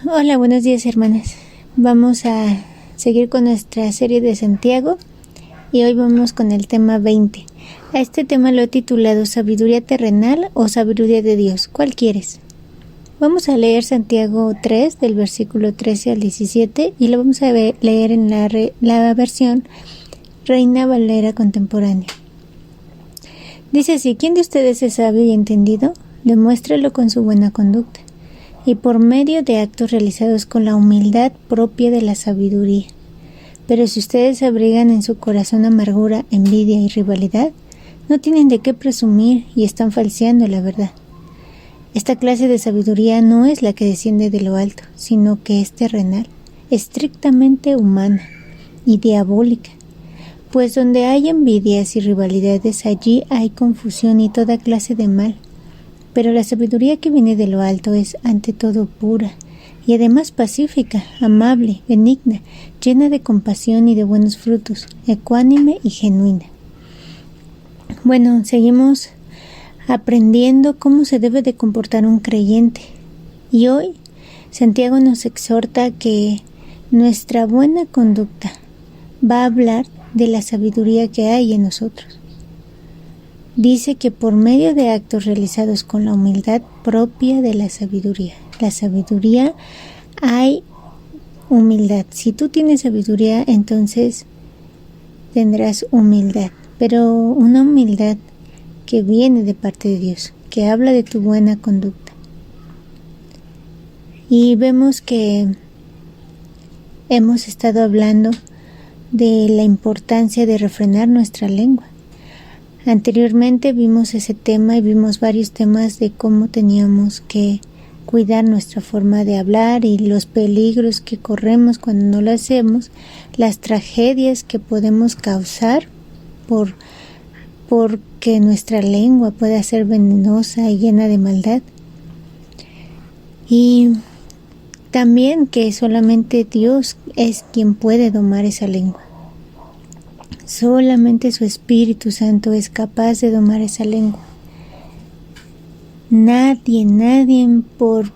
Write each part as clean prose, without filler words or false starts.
Hola, buenos días, hermanas. Vamos a seguir con nuestra serie de Santiago y hoy vamos con el tema 20. A este tema lo he titulado ¿Sabiduría terrenal o sabiduría de Dios? ¿Cuál quieres? Vamos a leer Santiago 3 del versículo 13 al 17 y lo vamos a leer en la versión Reina Valera contemporánea. Dice así: ¿quién de ustedes es sabio y entendido? Demuéstrelo con su buena conducta y por medio de actos realizados con la humildad propia de la sabiduría. Pero si ustedes abrigan en su corazón amargura, envidia y rivalidad, no tienen de qué presumir y están falseando la verdad. Esta clase de sabiduría no es la que desciende de lo alto, sino que es terrenal, estrictamente humana y diabólica. Pues donde hay envidias y rivalidades, allí hay confusión y toda clase de mal. Pero la sabiduría que viene de lo alto es ante todo pura y además pacífica, amable, benigna, llena de compasión y de buenos frutos, ecuánime y genuina. Bueno, seguimos aprendiendo cómo se debe de comportar un creyente. Y hoy Santiago nos exhorta que nuestra buena conducta va a hablar de la sabiduría que hay en nosotros. Dice que por medio de actos realizados con la humildad propia de la sabiduría hay humildad. Si tú tienes sabiduría, entonces tendrás humildad, pero una humildad que viene de parte de Dios, que habla de tu buena conducta. Y vemos que hemos estado hablando de la importancia de refrenar nuestra lengua. Anteriormente vimos ese tema y vimos varios temas de cómo teníamos que cuidar nuestra forma de hablar y los peligros que corremos cuando no lo hacemos, las tragedias que podemos causar porque nuestra lengua puede ser venenosa y llena de maldad. Y también que solamente Dios es quien puede domar esa lengua. Solamente su Espíritu Santo es capaz de domar esa lengua. Nadie por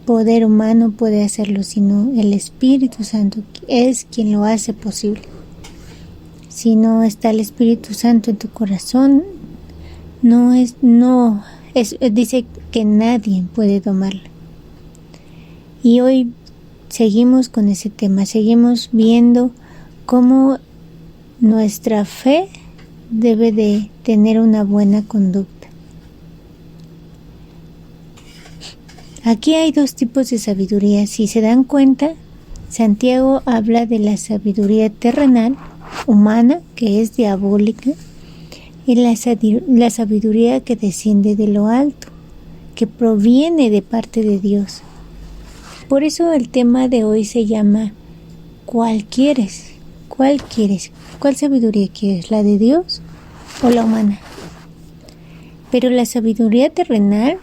poder humano puede hacerlo, sino el Espíritu Santo es quien lo hace posible. Si no está el Espíritu Santo en tu corazón, dice que nadie puede domarla. Y hoy seguimos con ese tema, seguimos viendo cómo nuestra fe debe de tener una buena conducta. Aquí hay dos tipos de sabiduría. Si se dan cuenta, Santiago habla de la sabiduría terrenal, humana, que es diabólica, y la sabiduría que desciende de lo alto, que proviene de parte de Dios. Por eso el tema de hoy se llama ¿cuál quieres? ¿Cuál quieres? ¿Cuál sabiduría quieres? ¿La de Dios o la humana? Pero la sabiduría terrenal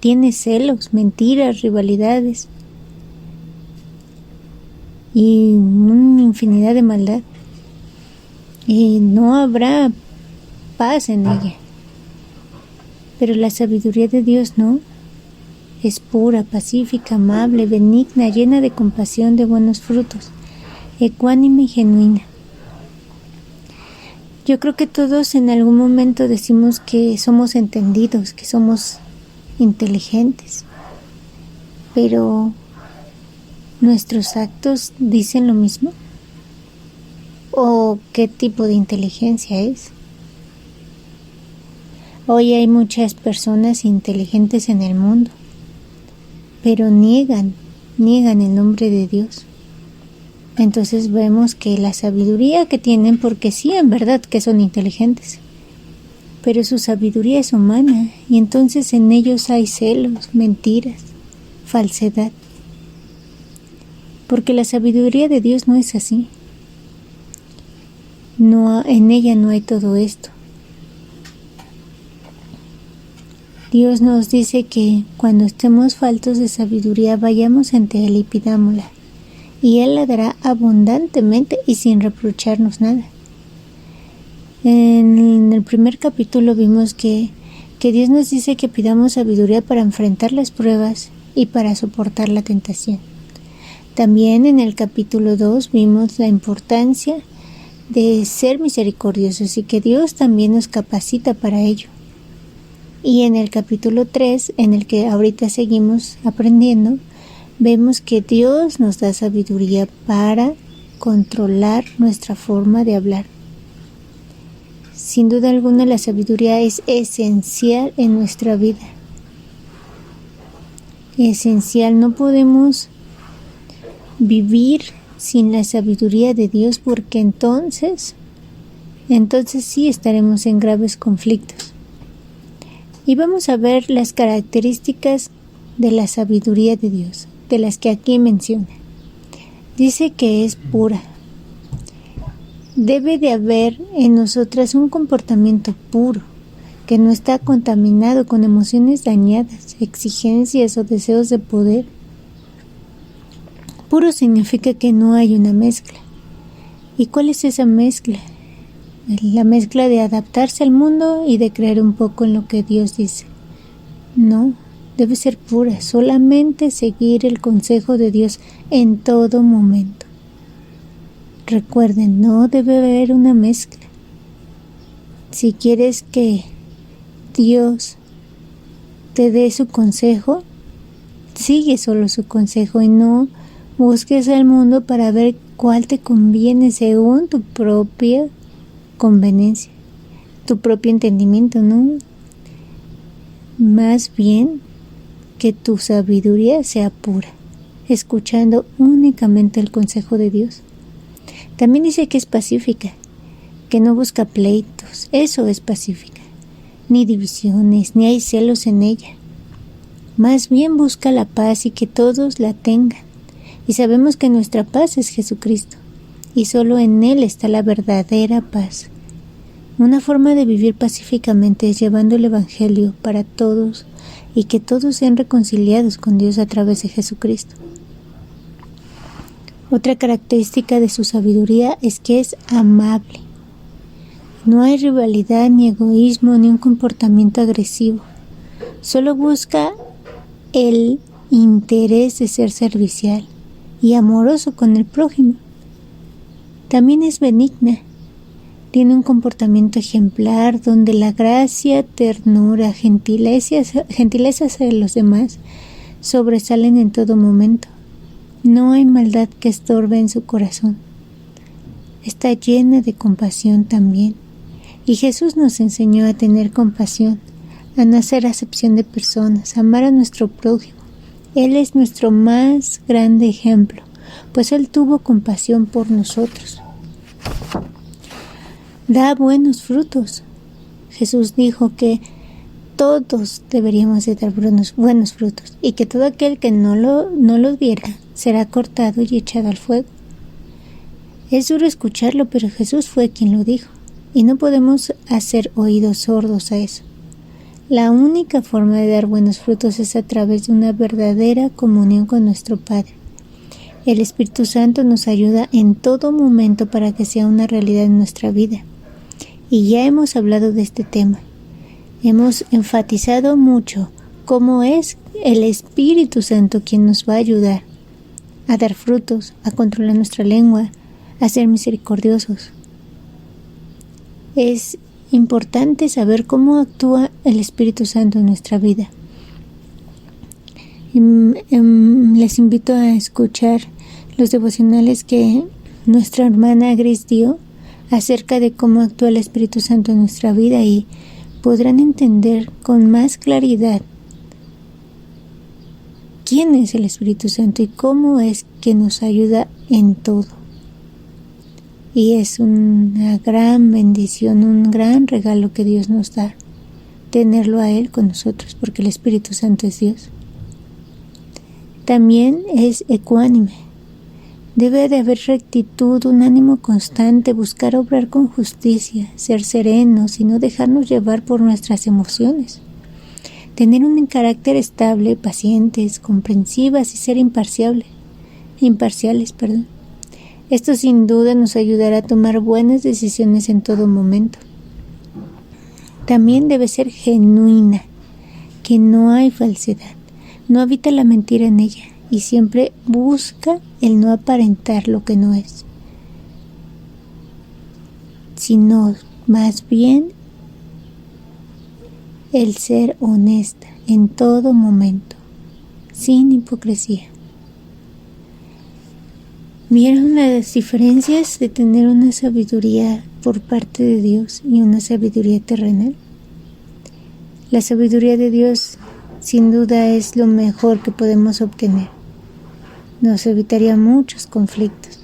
tiene celos, mentiras, rivalidades y una infinidad de maldad. Y no habrá paz en ella. Pero la sabiduría de Dios no. Es pura, pacífica, amable, benigna, llena de compasión, de buenos frutos, ecuánime y genuina. Yo creo que todos en algún momento decimos que somos entendidos, que somos inteligentes, pero ¿nuestros actos dicen lo mismo? ¿O qué tipo de inteligencia es? Hoy hay muchas personas inteligentes en el mundo, pero niegan el nombre de Dios. Entonces vemos que la sabiduría que tienen, porque sí, en verdad que son inteligentes, pero su sabiduría es humana y entonces en ellos hay celos, mentiras, falsedad. Porque la sabiduría de Dios no es así. En ella no hay todo esto. Dios nos dice que cuando estemos faltos de sabiduría vayamos ante Él y pidámosla. Y Él la dará abundantemente y sin reprocharnos nada. En el primer capítulo vimos que Dios nos dice que pidamos sabiduría para enfrentar las pruebas y para soportar la tentación. También en el capítulo 2 vimos la importancia de ser misericordiosos y que Dios también nos capacita para ello. Y en el capítulo 3, en el que ahorita seguimos aprendiendo, vemos que Dios nos da sabiduría para controlar nuestra forma de hablar. Sin duda alguna, la sabiduría es esencial en nuestra vida. Esencial, no podemos vivir sin la sabiduría de Dios porque entonces sí estaremos en graves conflictos. Y vamos a ver las características de la sabiduría de Dios, de las que aquí menciona. Dice que es pura. Debe de haber en nosotras un comportamiento puro, que no está contaminado con emociones dañadas, exigencias o deseos de poder. Puro significa que no hay una mezcla. ¿Y cuál es esa mezcla? La mezcla de adaptarse al mundo y de creer un poco en lo que Dios dice. No, debe ser pura, solamente seguir el consejo de Dios en todo momento. Recuerden, no debe haber una mezcla. Si quieres que Dios te dé su consejo, sigue solo su consejo y no busques al mundo para ver cuál te conviene según tu propia conveniencia, tu propio entendimiento, ¿no? Más bien que tu sabiduría sea pura, escuchando únicamente el consejo de Dios. También dice que es pacífica, que no busca pleitos, eso es pacífica, ni divisiones, ni hay celos en ella. Más bien busca la paz y que todos la tengan. Y sabemos que nuestra paz es Jesucristo, y solo en Él está la verdadera paz. Una forma de vivir pacíficamente es llevando el Evangelio para todos y que todos sean reconciliados con Dios a través de Jesucristo. Otra característica de su sabiduría es que es amable. No hay rivalidad, ni egoísmo, ni un comportamiento agresivo. Solo busca el interés de ser servicial y amoroso con el prójimo. También es benigna. Tiene un comportamiento ejemplar donde la gracia, ternura, gentileza hacia los demás sobresalen en todo momento. No hay maldad que estorbe en su corazón. Está llena de compasión también. Y Jesús nos enseñó a tener compasión, a no hacer acepción de personas, a amar a nuestro prójimo. Él es nuestro más grande ejemplo, pues Él tuvo compasión por nosotros. Da buenos frutos. Jesús dijo que todos deberíamos de dar buenos frutos y que todo aquel que no lo diera será cortado y echado al fuego. Es duro escucharlo, pero Jesús fue quien lo dijo y no podemos hacer oídos sordos a eso. La única forma de dar buenos frutos es a través de una verdadera comunión con nuestro Padre. El Espíritu Santo nos ayuda en todo momento para que sea una realidad en nuestra vida. Y ya hemos hablado de este tema. Hemos enfatizado mucho cómo es el Espíritu Santo quien nos va a ayudar a dar frutos, a controlar nuestra lengua, a ser misericordiosos. Es importante saber cómo actúa el Espíritu Santo en nuestra vida. Les invito a escuchar los devocionales que nuestra hermana Gris dio acerca de cómo actúa el Espíritu Santo en nuestra vida y podrán entender con más claridad quién es el Espíritu Santo y cómo es que nos ayuda en todo. Y es una gran bendición, un gran regalo que Dios nos da, tenerlo a Él con nosotros, porque el Espíritu Santo es Dios. También es ecuánime. Debe de haber rectitud, un ánimo constante, buscar obrar con justicia, ser serenos y no dejarnos llevar por nuestras emociones. Tener un carácter estable, pacientes, comprensivas y ser imparciales. Esto sin duda nos ayudará a tomar buenas decisiones en todo momento. También debe ser genuina, que no hay falsedad. no habita la mentira en ella y siempre busca el no aparentar lo que no es, sino más bien el ser honesta en todo momento, sin hipocresía. ¿Vieron las diferencias de tener una sabiduría por parte de Dios y una sabiduría terrenal? La sabiduría de Dios sin duda es lo mejor que podemos obtener. Nos evitaría muchos conflictos,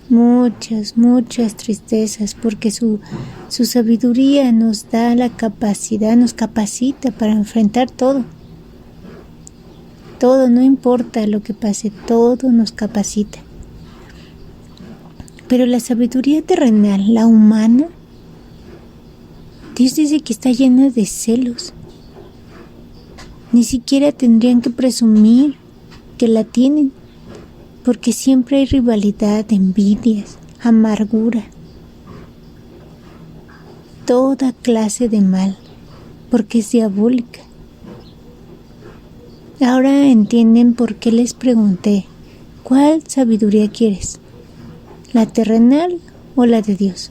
muchas tristezas, porque su sabiduría nos da la capacidad, nos capacita para enfrentar todo. Todo, no importa lo que pase, todo nos capacita. Pero la sabiduría terrenal, la humana, Dios dice que está llena de celos. Ni siquiera tendrían que presumir que la tienen, porque siempre hay rivalidad, envidias, amargura, toda clase de mal, porque es diabólica. Ahora entienden por qué les pregunté, ¿cuál sabiduría quieres? ¿La terrenal o la de Dios?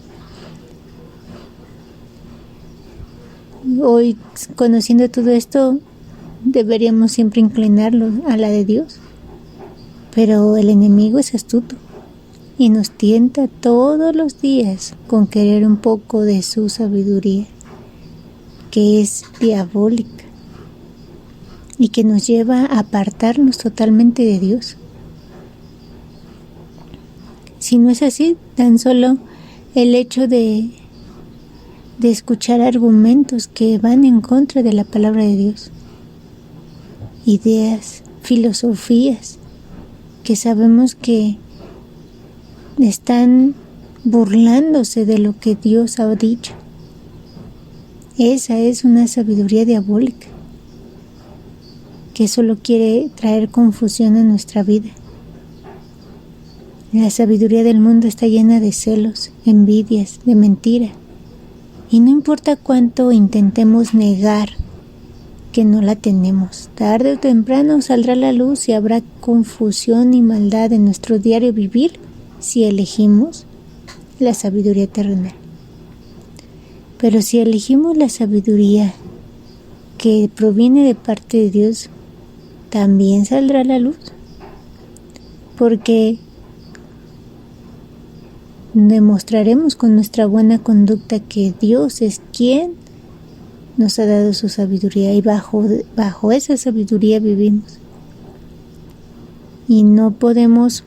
Hoy, conociendo todo esto, deberíamos siempre inclinarlo a la de Dios. Pero el enemigo es astuto y nos tienta todos los días con querer un poco de su sabiduría, que es diabólica y que nos lleva a apartarnos totalmente de Dios. Si no es así, tan solo el hecho de escuchar argumentos que van en contra de la palabra de Dios, ideas, filosofías, que sabemos que están burlándose de lo que Dios ha dicho. Esa es una sabiduría diabólica, que solo quiere traer confusión a nuestra vida. La sabiduría del mundo está llena de celos, envidias, de mentira. Y no importa cuánto intentemos negar que no la tenemos, tarde o temprano saldrá la luz y habrá confusión y maldad en nuestro diario vivir si elegimos la sabiduría terrenal. Pero si elegimos la sabiduría que proviene de parte de Dios, también saldrá la luz, porque demostraremos con nuestra buena conducta que Dios es quien nos ha dado su sabiduría y bajo esa sabiduría vivimos. Y no podemos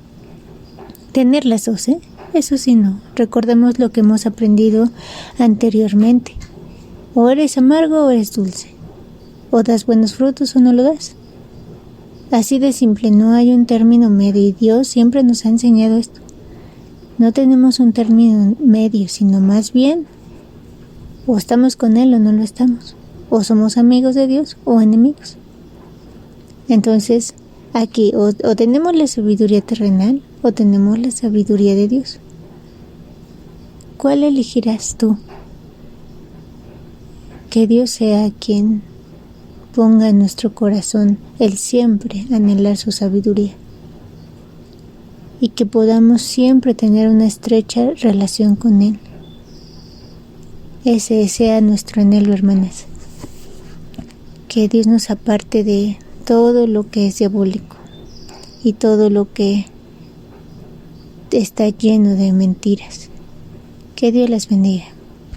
tener las dos, Eso sí no. Recordemos lo que hemos aprendido anteriormente. O eres amargo o eres dulce. O das buenos frutos o no lo das. Así de simple, no hay un término medio y Dios siempre nos ha enseñado esto. No tenemos un término medio, sino más bien o estamos con Él o no lo estamos. O somos amigos de Dios o enemigos. Entonces, aquí o tenemos la sabiduría terrenal o tenemos la sabiduría de Dios. ¿Cuál elegirás tú? Que Dios sea quien ponga en nuestro corazón el siempre anhelar su sabiduría. Y que podamos siempre tener una estrecha relación con Él. Ese sea nuestro anhelo, hermanas. Que Dios nos aparte de todo lo que es diabólico y todo lo que está lleno de mentiras. Que Dios las bendiga.